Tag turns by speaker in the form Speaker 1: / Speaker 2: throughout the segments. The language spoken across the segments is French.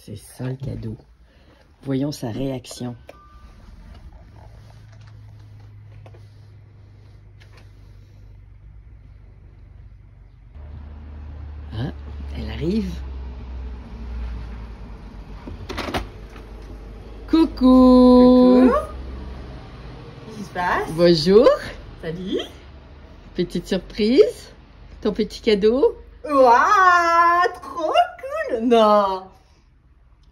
Speaker 1: C'est ça le cadeau. Voyons sa réaction. Ah, elle arrive. Coucou!
Speaker 2: Coucou! Qu'est-ce qui se passe?
Speaker 1: Bonjour!
Speaker 2: Salut!
Speaker 1: Petite surprise? Ton petit cadeau?
Speaker 2: Waouh! Trop cool! Non!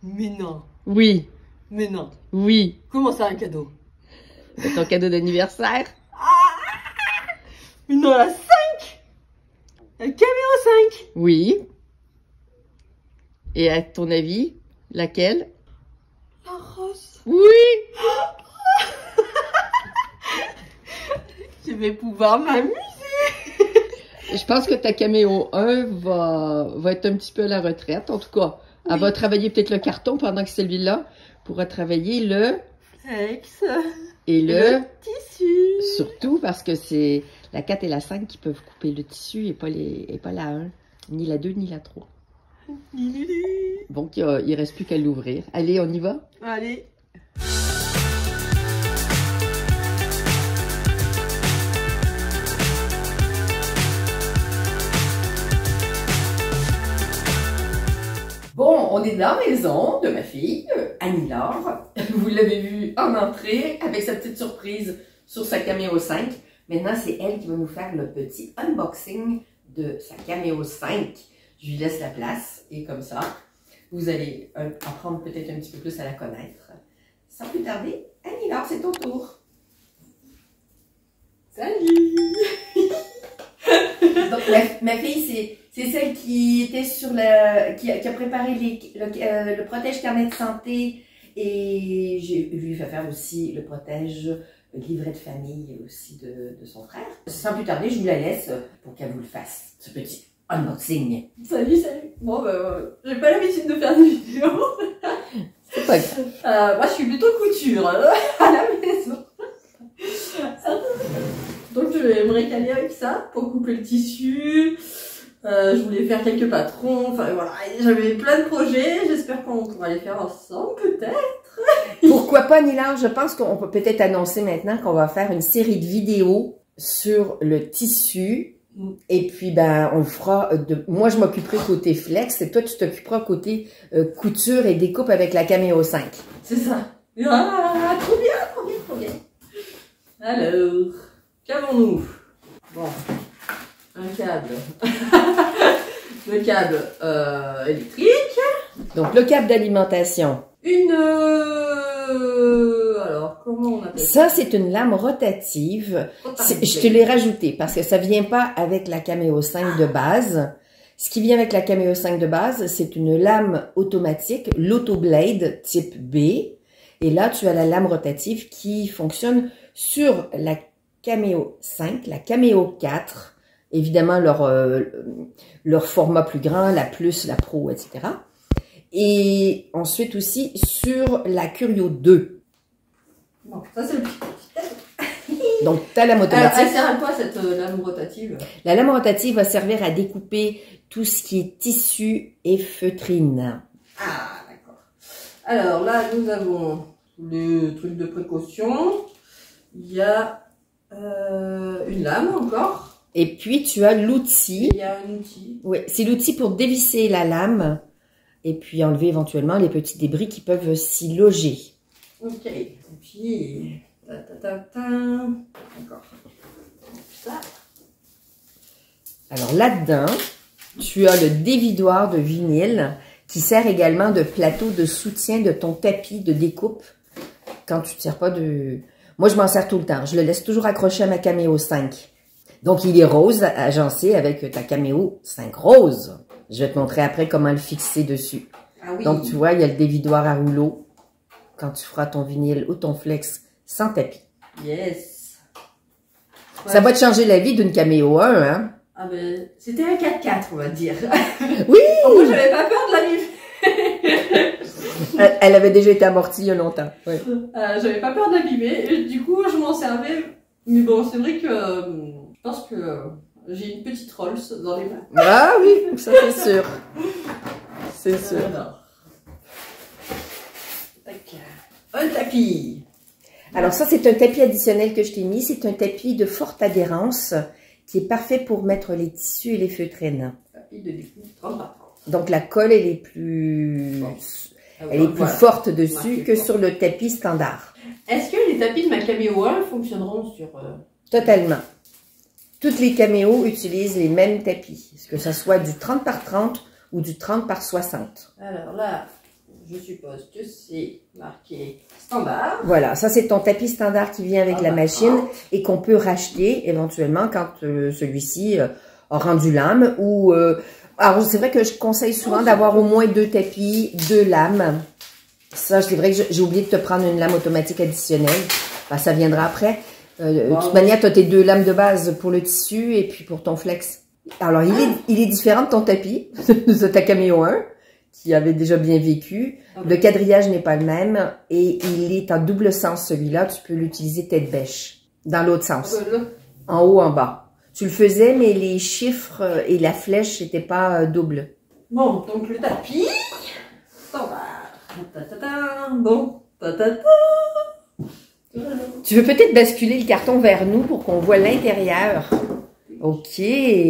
Speaker 2: Mais non!
Speaker 1: Oui,
Speaker 2: Mais non!
Speaker 1: oui.
Speaker 2: Comment ça, un cadeau?
Speaker 1: C'est ton cadeau d'anniversaire?
Speaker 2: Mais non, la 5! Un caméo 5!
Speaker 1: Oui. Et à ton avis, laquelle?
Speaker 2: La rose!
Speaker 1: Oui!
Speaker 2: Je vais pouvoir m'amuser!
Speaker 1: Je pense que ta caméo 1 va être un petit peu à la retraite. En tout cas, elle va travailler peut-être le carton pendant que celui-là pourra travailler le
Speaker 2: Flex!
Speaker 1: et le
Speaker 2: tissu!
Speaker 1: surtout parce que c'est la 4 et la 5 qui peuvent couper le tissu et pas la 1, ni la 2, ni la 3. Donc, il reste plus qu'à l'ouvrir. Allez, on y va?
Speaker 2: Allez!
Speaker 1: Bon, on est dans la maison de ma fille, Annie-Laure. Vous l'avez vu en entrée avec sa petite surprise sur sa Cameo 5. Maintenant, c'est elle qui va nous faire le petit unboxing de sa Cameo 5. Je lui laisse la place et comme ça, vous allez apprendre peut-être un petit peu plus à la connaître. Sans plus tarder, Annie-Laure, c'est ton tour.
Speaker 2: Salut!
Speaker 1: Donc, ma fille, c'est celle qui était sur qui a préparé le protège carnet de santé et je lui fait faire aussi le protège livret de famille aussi de son frère. Sans plus tarder, je vous la laisse pour qu'elle vous le fasse, ce petit unboxing.
Speaker 2: Salut, salut! Bon, j'ai pas l'habitude de faire des vidéos.
Speaker 1: C'est pas grave.
Speaker 2: Moi, je suis plutôt couture à la maison. Donc, je vais me récaler avec ça pour couper le tissu. Je voulais faire quelques patrons. Enfin, voilà. J'avais plein de projets. J'espère qu'on pourra les faire ensemble, peut-être.
Speaker 1: Pourquoi pas, Annie-Laure? Je pense qu'on peut peut-être annoncer maintenant qu'on va faire une série de vidéos sur le tissu. Et puis, ben, on le fera moi, je m'occuperai côté flex et toi, tu t'occuperas côté couture et découpe avec la Cameo 5.
Speaker 2: C'est ça. Ah, trop bien, trop bien, trop bien. Alors, qu'avons-nous? Bon, un câble. Le câble électrique.
Speaker 1: Donc, le câble d'alimentation.
Speaker 2: Alors, comment on appelle ça?
Speaker 1: Ça, c'est une lame rotative. Je te l'ai rajouté parce que ça vient pas avec la Cameo 5 de base. Ce qui vient avec la Cameo 5 de base, c'est une lame automatique, l'Autoblade type B. Et là, tu as la lame rotative qui fonctionne sur la Cameo 5, la Cameo 4. Évidemment, leur format plus grand, la Plus, la Pro, etc. Et ensuite aussi sur la Curio 2.
Speaker 2: Bon, ça c'est le petit.
Speaker 1: Donc, tu as lame automatique.
Speaker 2: Elle sert à quoi cette lame rotative?
Speaker 1: La lame rotative va servir à découper tout ce qui est tissu et feutrine.
Speaker 2: Ah, d'accord. Alors là, nous avons le truc de précaution. Il y a une lame encore.
Speaker 1: Et puis, tu as l'outil.
Speaker 2: Il y a un outil.
Speaker 1: Oui, c'est l'outil pour dévisser la lame et puis enlever éventuellement les petits débris qui peuvent s'y loger.
Speaker 2: Ok. Et puis, d'accord. Ça.
Speaker 1: Alors là-dedans, tu as le dévidoir de vinyle qui sert également de plateau de soutien de ton tapis de découpe quand tu ne tires pas de... Moi, je m'en sers tout le temps. Je le laisse toujours accroché à ma Cameo 5. Donc, il est rose, agencé avec ta Cameo 5 rose. Je vais te montrer après comment le fixer dessus.
Speaker 2: Ah oui.
Speaker 1: Donc, tu vois, il y a le dévidoir à rouleau quand tu feras ton vinyle ou ton flex sans tapis.
Speaker 2: Yes. Ouais.
Speaker 1: Ça va te changer la vie d'une Cameo 1, hein?
Speaker 2: Ah ben, c'était un 4x4, on va dire.
Speaker 1: Oui!
Speaker 2: Moi, j'avais pas peur de la vivre.
Speaker 1: Elle avait déjà été amortie il y a longtemps. Oui.
Speaker 2: J'avais pas peur d'abîmer, et du coup je m'en servais. Mais bon, c'est vrai que je pense que j'ai une petite Rolls dans les mains.
Speaker 1: Ah oui, ça c'est sûr. C'est sûr.
Speaker 2: Alors, Un tapis.
Speaker 1: Alors ça, c'est un tapis additionnel que je t'ai mis. C'est un tapis de forte adhérence qui est parfait pour mettre les tissus et les feutrines.
Speaker 2: Tapis de découpe 30 par 30.
Speaker 1: Donc la colle, elle est plus, forte dessus que sur le tapis standard.
Speaker 2: Est-ce que les tapis de ma Cameo 1 fonctionneront sur...
Speaker 1: Totalement. Toutes les caméos utilisent les mêmes tapis, que ce soit du 30 par 30 ou du 30 par 60.
Speaker 2: Alors là, je suppose que c'est marqué standard.
Speaker 1: Voilà, ça c'est ton tapis standard qui vient avec la machine et qu'on peut racheter éventuellement quand celui-ci a rendu l'âme. Ou alors c'est vrai que je conseille souvent d'avoir au moins 2 tapis, 2 lames. Ça, c'est vrai que j'ai oublié de te prendre une lame automatique additionnelle. Ben, ça viendra après. De toute manière, tu as tes 2 lames de base pour le tissu et puis pour ton flex. Alors, il est différent de ton tapis, de ta Cameo 1, qui avait déjà bien vécu. Le quadrillage n'est pas le même et il est en double sens, celui-là. Tu peux l'utiliser tête bêche, dans l'autre sens. En haut, en bas. Tu le faisais, mais les chiffres et la flèche n'étaient pas doubles.
Speaker 2: Bon, donc le tapis, standard. Bon,
Speaker 1: Tu veux peut-être basculer le carton vers nous pour qu'on voit l'intérieur. Ok,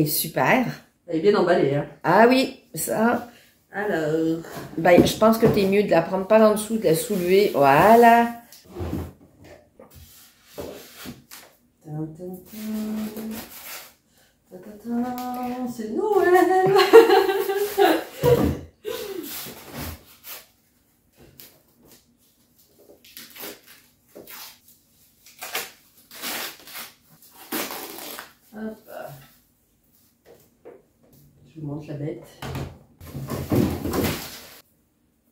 Speaker 1: super.
Speaker 2: Elle est bien emballée, hein.
Speaker 1: Ah oui, ça.
Speaker 2: Alors.
Speaker 1: Ben, je pense que t'es mieux de la prendre par en dessous, de la soulever. Voilà.
Speaker 2: C'est Noël. Hop. Je vous montre la bête.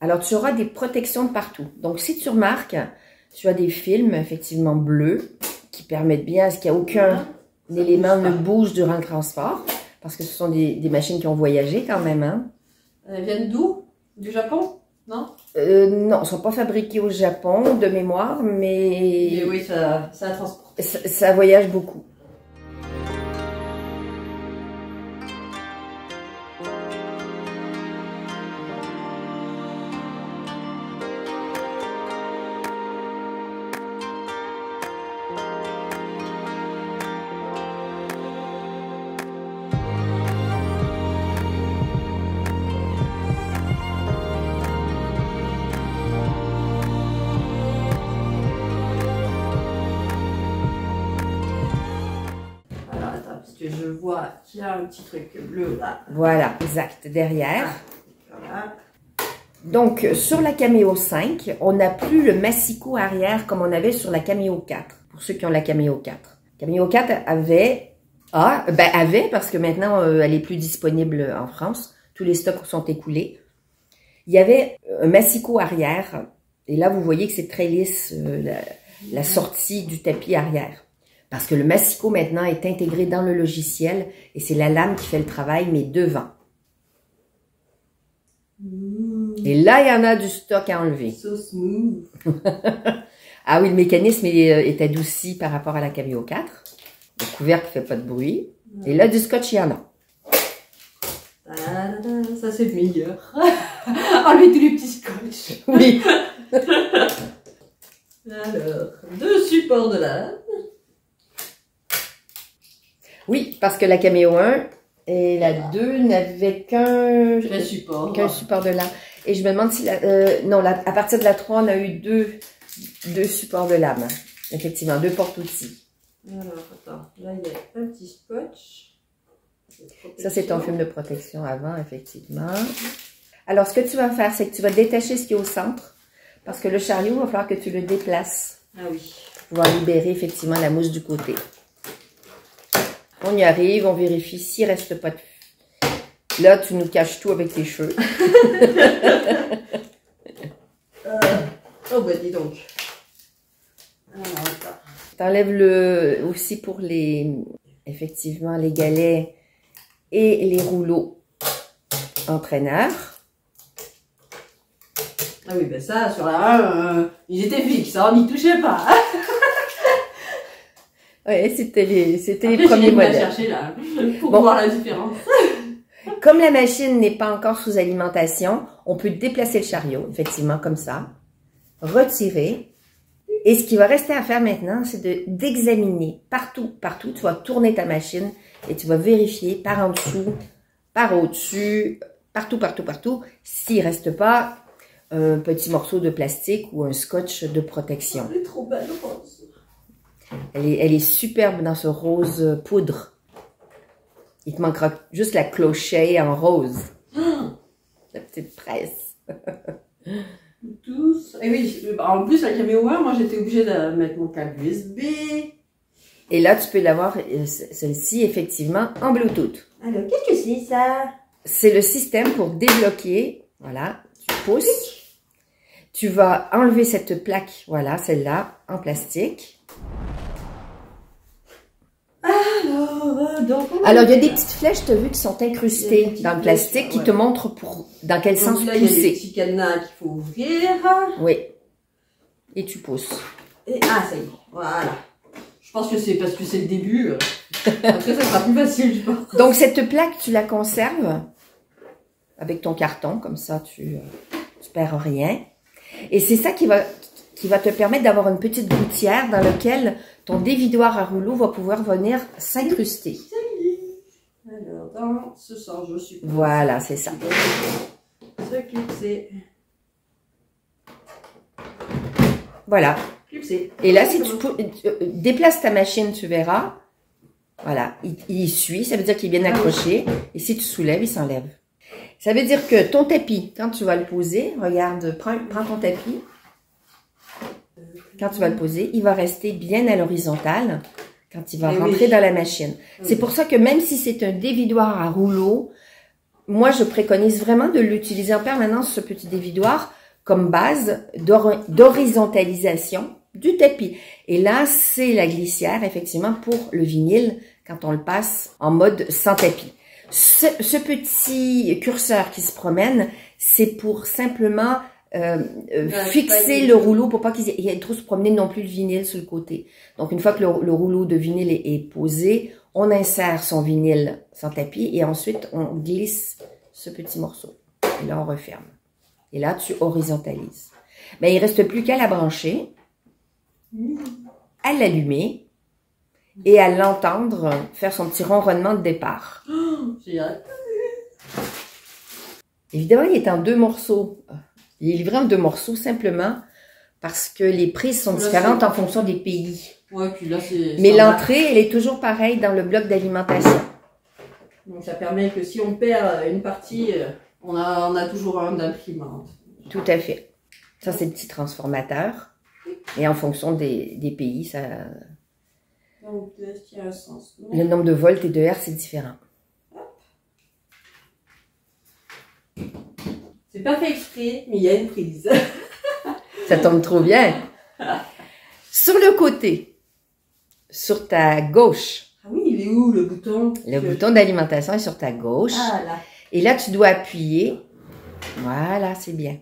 Speaker 1: Alors, tu auras des protections de partout. Donc, si tu remarques, tu as des films, effectivement, bleus, qui permettent bien à ce qu'il n'y ait aucun élément ne bouge durant le transport. Parce que ce sont des machines qui ont voyagé quand même, hein.
Speaker 2: Elles viennent d'où? Du Japon? Non?
Speaker 1: Non, elles ne sont pas fabriquées au Japon, de mémoire, mais
Speaker 2: oui, ça transporte.
Speaker 1: Ça voyage beaucoup.
Speaker 2: Je vois qu'il y a un petit truc bleu là.
Speaker 1: Voilà, exact, derrière.
Speaker 2: Voilà.
Speaker 1: Donc, sur la Cameo 5, on n'a plus le massicot arrière comme on avait sur la Cameo 4, pour ceux qui ont la Cameo 4. Cameo 4 avait, parce que maintenant, elle est plus disponible en France. Tous les stocks sont écoulés. Il y avait un massicot arrière, et là, vous voyez que c'est très lisse, la sortie du tapis arrière. Parce que le massicot maintenant est intégré dans le logiciel et c'est la lame qui fait le travail, mais devant. Et là, il y en a du stock à enlever.
Speaker 2: So smooth.
Speaker 1: Ah oui, le mécanisme est adouci par rapport à la Cameo 4. Le couvercle ne fait pas de bruit. Et là, du scotch, il y en a.
Speaker 2: Ça, c'est le meilleur. Enlevez tous les petits scotch.
Speaker 1: Oui.
Speaker 2: Alors, 2 supports de lame.
Speaker 1: Oui, parce que la Cameo 1 et la 2 n'avaient qu'un support de lame. Et je me demande si à partir de la 3, on a eu deux supports de lame. Effectivement, 2 porte-outils.
Speaker 2: Alors, attends, là, il y a un petit scotch.
Speaker 1: Ça, c'est ton film de protection avant, effectivement. Alors, ce que tu vas faire, c'est que tu vas détacher ce qui est au centre. Parce que le chariot, il va falloir que tu le déplaces.
Speaker 2: Ah oui.
Speaker 1: Pour pouvoir libérer, effectivement, la mousse du côté. On y arrive, on vérifie s'il ne reste pas de... Là, tu nous caches tout avec tes cheveux.
Speaker 2: Oh, bah dis donc.
Speaker 1: T'enlèves aussi pour effectivement, les galets et les rouleaux entraîneurs.
Speaker 2: Ah oui, ben ça, sur la 1, ils étaient fixes, hein, on n'y touchait pas.
Speaker 1: Oui, c'était les premiers modèles.
Speaker 2: Chercher là, pour voir la différence.
Speaker 1: Comme la machine n'est pas encore sous alimentation, on peut déplacer le chariot, effectivement, comme ça. retirer. Et ce qui va rester à faire maintenant, c'est d'examiner partout. Tu vas tourner ta machine et tu vas vérifier par en dessous, par au-dessus, partout. S'il ne reste pas un petit morceau de plastique ou un scotch de protection.
Speaker 2: Elle est trop belle, rose.
Speaker 1: Elle est superbe dans ce rose poudre. Il te manquera juste la clochette en rose. La petite presse.
Speaker 2: Tous. Et oui, en plus, la caméo 1, moi j'étais obligée de mettre mon câble USB.
Speaker 1: Et là, tu peux l'avoir, celle-ci, effectivement, en Bluetooth.
Speaker 2: Alors, qu'est-ce que c'est ça?
Speaker 1: C'est le système pour débloquer. Voilà, tu pousses. Tu vas enlever cette plaque, voilà, celle-là, en plastique. Alors, il y a des petites flèches, tu as vu, qui sont incrustées dans le plastique, qui te montrent dans quel sens
Speaker 2: là, il y a des
Speaker 1: pousser.
Speaker 2: petits cadenas qu'il faut ouvrir.
Speaker 1: Oui. Et tu pousses.
Speaker 2: Et ça y est, voilà. Je pense que c'est parce que c'est le début. Après, ça sera plus facile, je pense.
Speaker 1: Donc, cette plaque, tu la conserves avec ton carton, comme ça, tu perds rien. Et c'est ça qui va te permettre d'avoir une petite gouttière dans laquelle ton dévidoir à rouleau va pouvoir venir s'incruster.
Speaker 2: Alors, dans ce sens, je suppose.
Speaker 1: Voilà, c'est ça.
Speaker 2: Ce clipsé.
Speaker 1: Voilà.
Speaker 2: Clipsé.
Speaker 1: Et là, si tu déplaces ta machine, tu verras. Voilà, il suit, ça veut dire qu'il est bien accroché. Et si tu soulèves, il s'enlève. Ça veut dire que ton tapis, quand tu vas le poser, regarde, prends ton tapis. Quand tu vas le poser, il va rester bien à l'horizontale quand il va rentrer dans la machine. C'est pour ça que même si c'est un dévidoir à rouleau, moi, je préconise vraiment de l'utiliser en permanence, ce petit dévidoir, comme base d'horizontalisation du tapis. Et là, c'est la glissière, effectivement, pour le vinyle, quand on le passe en mode sans tapis. Ce petit curseur qui se promène, c'est pour simplement fixer le rouleau pour pas qu'il y ait trop se promener non plus le vinyle sur le côté. Donc, une fois que le rouleau de vinyle est posé, on insère son vinyle sans tapis et ensuite, on glisse ce petit morceau. Et là, on referme. Et là, tu horizontalises. Mais il reste plus qu'à la brancher, à l'allumer et à l'entendre faire son petit ronronnement de départ.
Speaker 2: J'ai hâte.
Speaker 1: Évidemment, il est en 2 morceaux. Il est livré en 2 morceaux simplement parce que les prises sont différentes en fonction des pays.
Speaker 2: Ouais, puis là, c'est...
Speaker 1: Mais l'entrée, elle est toujours pareille dans le bloc d'alimentation.
Speaker 2: Donc, ça permet que si on perd une partie, on a toujours un d'imprimante.
Speaker 1: Tout à fait. Ça, c'est le petit transformateur. Et en fonction des pays, ça...
Speaker 2: Donc, est-ce qu'il y a un sens?
Speaker 1: Le nombre de volts et de hertz, c'est différent.
Speaker 2: C'est pas fait exprès, mais il y a une prise.
Speaker 1: Ça tombe trop bien. Sur le côté, sur ta gauche.
Speaker 2: Ah oui, il est où le bouton?
Speaker 1: Le bouton d'alimentation est sur ta gauche.
Speaker 2: Ah là.
Speaker 1: Et là, tu dois appuyer. Voilà, c'est bien.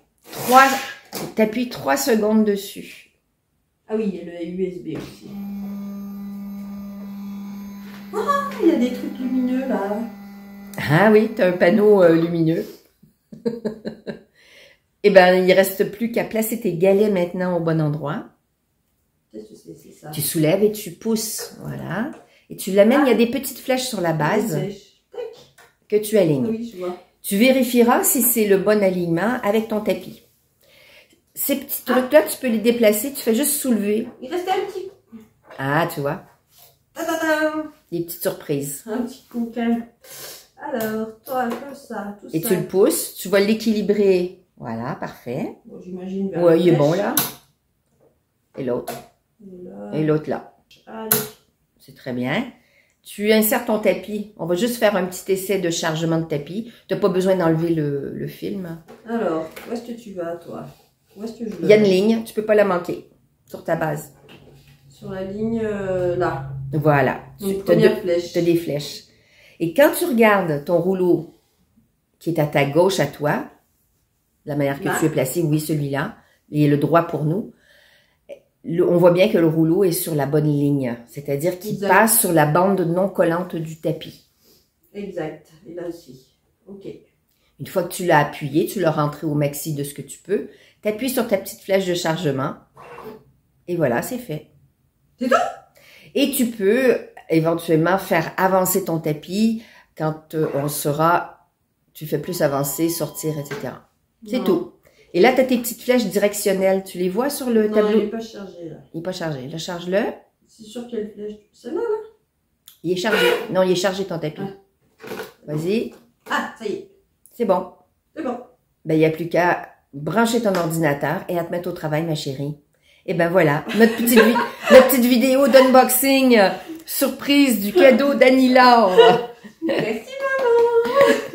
Speaker 1: Tu appuies 3 secondes dessus.
Speaker 2: Ah oui, il y a le USB aussi. Ah, il y a des trucs lumineux là.
Speaker 1: Ah oui, tu as un panneau lumineux. Eh bien, il ne reste plus qu'à placer tes galets maintenant au bon endroit.
Speaker 2: C'est ça.
Speaker 1: Tu soulèves et tu pousses. Voilà. Et tu l'amènes, il y a des petites flèches sur la base que tu alignes.
Speaker 2: Oui, je vois.
Speaker 1: Tu vérifieras si c'est le bon alignement avec ton tapis. Ces petits trucs-là, tu peux les déplacer, tu fais juste soulever.
Speaker 2: Il restait un petit...
Speaker 1: Ah, tu vois.
Speaker 2: Ta-da-da!
Speaker 1: Des petites surprises.
Speaker 2: Un petit coquin. Alors, toi, comme ça, tout ça.
Speaker 1: Et tu le pousses, tu vas l'équilibrer. Voilà, parfait.
Speaker 2: Bon, j'imagine.
Speaker 1: Ouais, il est bon là. Et l'autre.
Speaker 2: Là.
Speaker 1: Et l'autre là.
Speaker 2: Allez.
Speaker 1: C'est très bien. Tu insères ton tapis. On va juste faire un petit essai de chargement de tapis. Tu n'as pas besoin d'enlever le film.
Speaker 2: Alors, où est-ce que tu vas, toi? Où est-ce que je vais?
Speaker 1: Il y a une ligne, tu peux pas la manquer sur ta base.
Speaker 2: Sur la ligne là.
Speaker 1: Voilà.
Speaker 2: Donc, première flèche.
Speaker 1: Tu as des flèches. Et quand tu regardes ton rouleau qui est à ta gauche à toi, la manière que tu es placé, oui, celui-là, il est le droit pour nous, on voit bien que le rouleau est sur la bonne ligne, c'est-à-dire qu'il passe sur la bande non collante du tapis.
Speaker 2: Exact. Et là aussi. OK.
Speaker 1: Une fois que tu l'as appuyé, tu l'as rentré au maxi de ce que tu peux, tu appuies sur ta petite flèche de chargement et voilà, c'est fait.
Speaker 2: C'est tout?
Speaker 1: Et tu peux éventuellement faire avancer ton tapis quand tu fais plus avancer, sortir, etc. C'est tout. Et là, tu as tes petites flèches directionnelles. Tu les vois sur le tableau?
Speaker 2: Non, il n'est pas chargé, là.
Speaker 1: Il n'est pas chargé. Là, charge-le.
Speaker 2: C'est sûr qu'il y a une flèche. Celle-là, là?
Speaker 1: Il est chargé. Non, il est chargé ton tapis. Vas-y.
Speaker 2: Ah, ça y est.
Speaker 1: C'est bon.
Speaker 2: C'est bon.
Speaker 1: Ben, il n'y a plus qu'à brancher ton ordinateur et à te mettre au travail, ma chérie. Et ben voilà, notre petite vidéo d'unboxing surprise du cadeau d'Annie-Laure.
Speaker 2: Merci,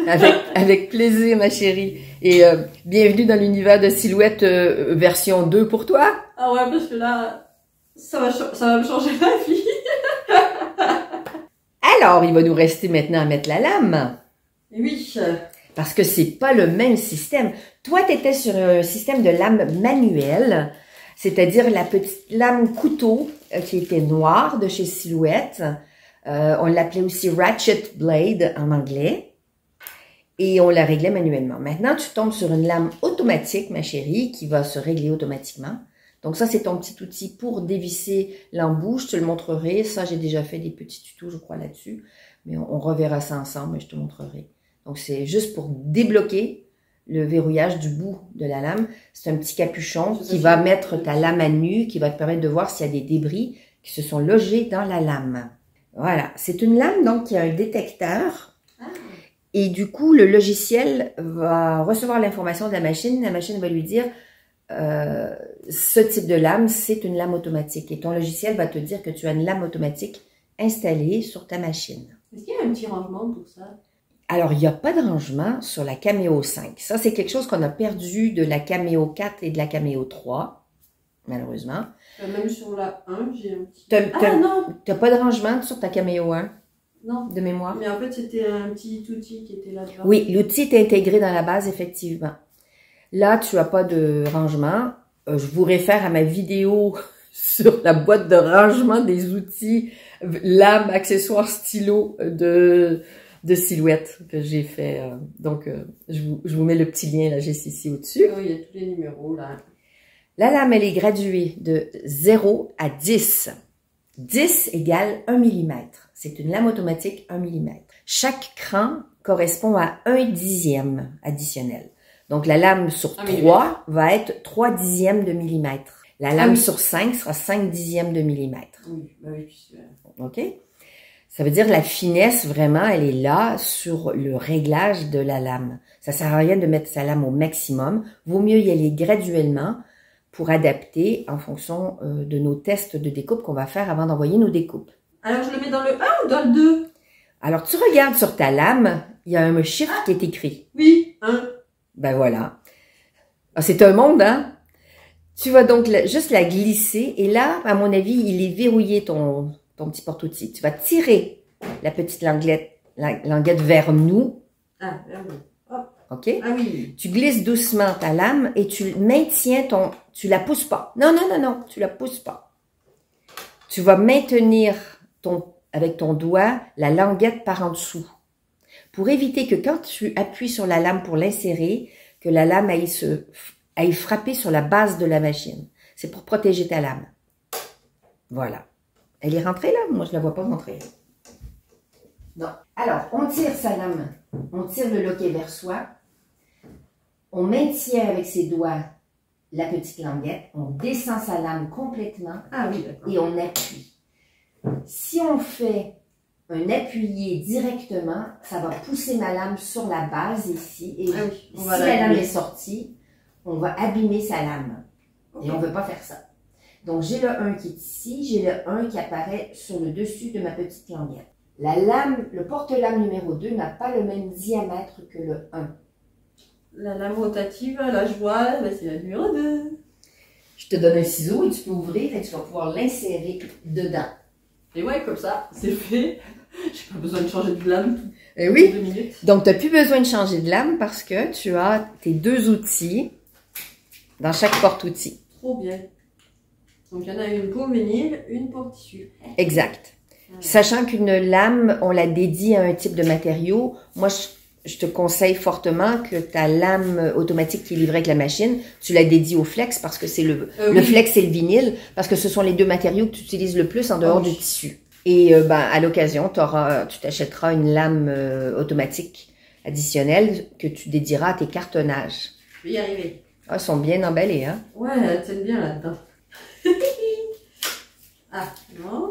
Speaker 2: maman.
Speaker 1: Avec plaisir, ma chérie. Et bienvenue dans l'univers de Silhouette version 2 pour toi.
Speaker 2: Ah ouais, parce que là, ça va me changer la vie.
Speaker 1: Alors, il va nous rester maintenant à mettre la lame.
Speaker 2: Oui.
Speaker 1: Parce que c'est pas le même système. Toi, tu étais sur un système de lame manuelle, c'est-à-dire la petite lame couteau qui était noire de chez Silhouette. On l'appelait aussi Ratchet Blade en anglais. Et on la réglait manuellement. Maintenant, tu tombes sur une lame automatique, ma chérie, qui va se régler automatiquement. Donc ça, c'est ton petit outil pour dévisser l'embout. Je te le montrerai. Ça, j'ai déjà fait des petits tutos, je crois, là-dessus. Mais on reverra ça ensemble et je te montrerai. Donc, c'est juste pour débloquer le verrouillage du bout de la lame. C'est un petit capuchon qui va mettre ta lame à nu, qui va te permettre de voir s'il y a des débris qui se sont logés dans la lame. Voilà. C'est une lame, donc, qui a un détecteur. Et du coup, le logiciel va recevoir l'information de la machine. La machine va lui dire, ce type de lame, c'est une lame automatique. Et ton logiciel va te dire que tu as une lame automatique installée sur ta machine.
Speaker 2: Est-ce qu'il y a un petit rangement pour ça?
Speaker 1: Alors, il n'y a pas de rangement sur la Cameo 5. Ça, c'est quelque chose qu'on a perdu de la Cameo 4 et de la Cameo 3, malheureusement.
Speaker 2: Même sur la 1, j'ai un petit...
Speaker 1: non! Tu n'as pas de rangement sur ta Cameo 1?
Speaker 2: Non.
Speaker 1: De mémoire?
Speaker 2: Mais en fait, c'était un petit outil qui était là-dedans.
Speaker 1: Oui, l'outil est intégré dans la base, effectivement. Là, tu n'as pas de rangement. Je vous réfère à ma vidéo sur la boîte de rangement des outils, lames, accessoires, stylos de Silhouette que j'ai fait. Je vous mets le petit lien, là, juste ici au-dessus.
Speaker 2: Oui, il y a tous les numéros, là.
Speaker 1: La lame, elle est graduée de 0 à 10. 10 égale 1 mm. C'est une lame automatique 1 mm. Chaque cran correspond à 1 dixième additionnel. Donc, la lame sur 3 va être 3 dixièmes de millimètre. La lame sur 5 sera 5 dixièmes de millimètre.
Speaker 2: Oui, bah oui.
Speaker 1: OK? Ça veut dire la finesse, vraiment, elle est là sur le réglage de la lame. Ça sert à rien de mettre sa lame au maximum. Vaut mieux y aller graduellement pour adapter en fonction de nos tests de découpe qu'on va faire avant d'envoyer nos découpes.
Speaker 2: Alors, je le mets dans le 1 ou dans le 2?
Speaker 1: Alors, tu regardes sur ta lame, il y a un chiffre qui est écrit.
Speaker 2: Oui, 1.
Speaker 1: Ben voilà. C'est un monde, hein? Tu vas donc juste la glisser et là, à mon avis, il est verrouillé ton petit porte-outil. Tu vas tirer la petite languette vers nous.
Speaker 2: Ah, vers nous. Hop.
Speaker 1: OK?
Speaker 2: Ah oui.
Speaker 1: Tu glisses doucement ta lame et tu maintiens tu la pousses pas. Non, tu la pousses pas. Tu vas maintenir avec ton doigt la languette par en dessous. Pour éviter que quand tu appuies sur la lame pour l'insérer, que la lame aille frapper sur la base de la machine. C'est pour protéger ta lame. Voilà. Elle est rentrée là? Moi, je la vois pas rentrer. Non. Alors, on tire sa lame. On tire le loquet vers soi. On maintient avec ses doigts la petite languette. On descend sa lame complètement.
Speaker 2: Ah oui, d'accord.
Speaker 1: Et on appuie. Si on fait un appuyé directement, ça va pousser ma lame sur la base ici. Et si la lame est sortie, on va abîmer sa lame. Okay. Et on ne veut pas faire ça. Donc, j'ai le 1 qui est ici, j'ai le 1 qui apparaît sur le dessus de ma petite languette. La lame, le porte-lame numéro 2 n'a pas le même diamètre que le 1.
Speaker 2: La lame rotative, là, je vois, c'est la numéro 2.
Speaker 1: Je te donne un ciseau et tu peux ouvrir et tu vas pouvoir l'insérer dedans.
Speaker 2: Et ouais, comme ça, c'est fait. J'ai pas besoin de changer de lame.
Speaker 1: Et oui. 2 minutes. Donc, tu n'as plus besoin de changer de lame parce que tu as tes 2 outils dans chaque porte-outil.
Speaker 2: Trop bien. Donc, il y en a une pour vinyle, une pour tissu.
Speaker 1: Exact. Sachant qu'une lame, on la dédie à un type de matériau. Moi, je te conseille fortement que ta lame automatique qui est livrée avec la machine, tu la dédies au flex parce que c'est le flex et le vinyle, parce que ce sont les deux matériaux que tu utilises le plus en dehors du tissu. Et à l'occasion, tu t'achèteras une lame automatique additionnelle que tu dédieras à tes cartonnages.
Speaker 2: Je vais y arriver.
Speaker 1: Ah, elles sont bien emballées, hein?
Speaker 2: Ouais, elles tiennent bien là-dedans. Ah, non.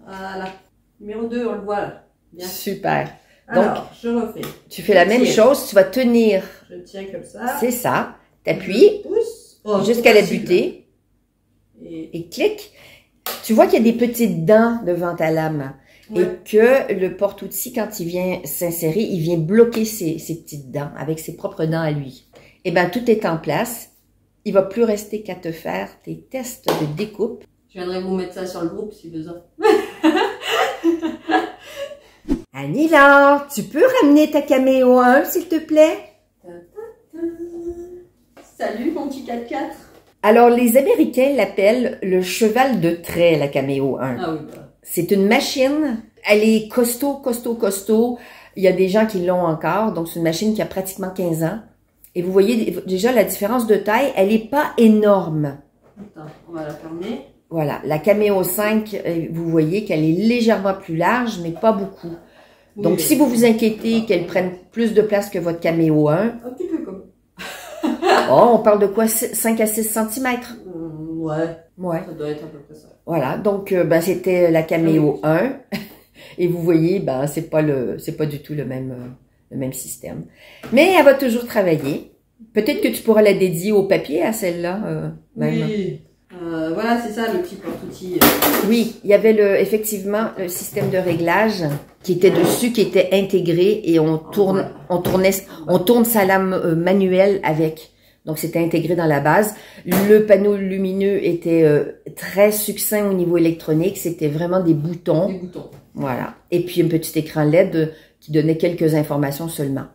Speaker 2: Voilà. Numéro 2, on le voit là. Bien.
Speaker 1: Super.
Speaker 2: Alors,
Speaker 1: donc,
Speaker 2: je refais.
Speaker 1: Tu fais la même chose, tu vas tenir.
Speaker 2: Je tiens comme ça.
Speaker 1: C'est ça. T'appuies jusqu'à la butée. Et clique. Tu vois qu'il y a des petites dents devant ta lame. Ouais. Et que le porte-outil, quand il vient s'insérer, il vient bloquer ces petites dents avec ses propres dents à lui. Eh bien, tout est en place. Il va plus rester qu'à te faire tes tests de découpe.
Speaker 2: Je viendrai vous mettre ça sur le groupe si besoin.
Speaker 1: Annie-Laure, tu peux ramener ta caméo 1, s'il te plaît?
Speaker 2: Salut, mon petit 4x4.
Speaker 1: Alors, les Américains l'appellent le cheval de trait, la caméo 1.
Speaker 2: Ah oui, bah.
Speaker 1: C'est une machine, elle est costaud. Il y a des gens qui l'ont encore, donc c'est une machine qui a pratiquement 15 ans. Et vous voyez déjà la différence de taille, elle n'est pas énorme.
Speaker 2: Attends, on va la fermer.
Speaker 1: Voilà, la Cameo 5, vous voyez qu'elle est légèrement plus large, mais pas beaucoup. Oui, donc, si vous vous inquiétez qu'elle prenne plus de place que votre Cameo 1...
Speaker 2: Un petit peu comme...
Speaker 1: Oh, on parle de quoi? 5 à 6 cm?
Speaker 2: Ouais. Ça doit être à peu près ça.
Speaker 1: Voilà, donc c'était la Cameo 1. Et vous voyez, c'est pas du tout le même système. Mais elle va toujours travailler. Peut-être que tu pourras la dédier au papier à celle-là.
Speaker 2: Oui. Voilà, c'est ça le petit porte-outil.
Speaker 1: Oui, il y avait effectivement le système de réglage qui était dessus, qui était intégré et on tourne sa lame manuelle avec. Donc c'était intégré dans la base. Le panneau lumineux était très succinct au niveau électronique. C'était vraiment des boutons.
Speaker 2: Des boutons.
Speaker 1: Voilà. Et puis un petit écran LED qui donnait quelques informations seulement.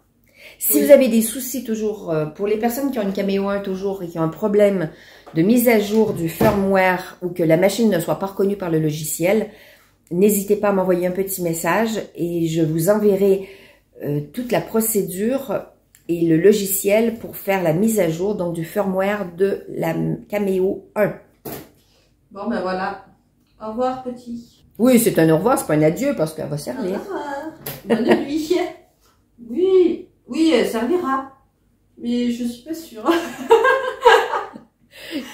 Speaker 1: Si vous avez des soucis toujours, pour les personnes qui ont une Cameo 1 toujours et qui ont un problème de mise à jour du firmware ou que la machine ne soit pas reconnue par le logiciel, n'hésitez pas à m'envoyer un petit message et je vous enverrai toute la procédure et le logiciel pour faire la mise à jour donc du firmware de la Cameo 1.
Speaker 2: Bon ben voilà. Au revoir petit.
Speaker 1: Oui, c'est un au revoir, c'est pas un adieu parce qu'elle va servir.
Speaker 2: Au revoir. Bonne nuit. Oui, elle servira. Mais je suis pas sûre.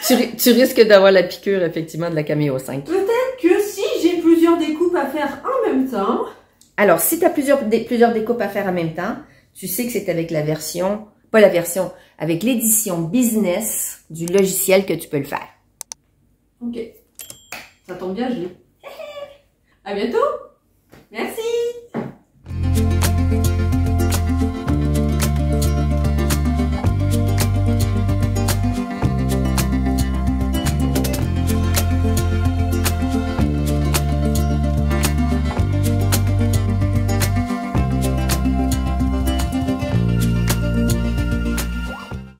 Speaker 1: Tu risques d'avoir la piqûre, effectivement, de la Cameo 5.
Speaker 2: Peut-être que si j'ai plusieurs découpes à faire en même temps.
Speaker 1: Alors, si tu as plusieurs découpes à faire en même temps, tu sais que c'est avec avec l'édition business du logiciel que tu peux le faire.
Speaker 2: Ok. Ça tombe bien, je l'ai. À bientôt. Merci.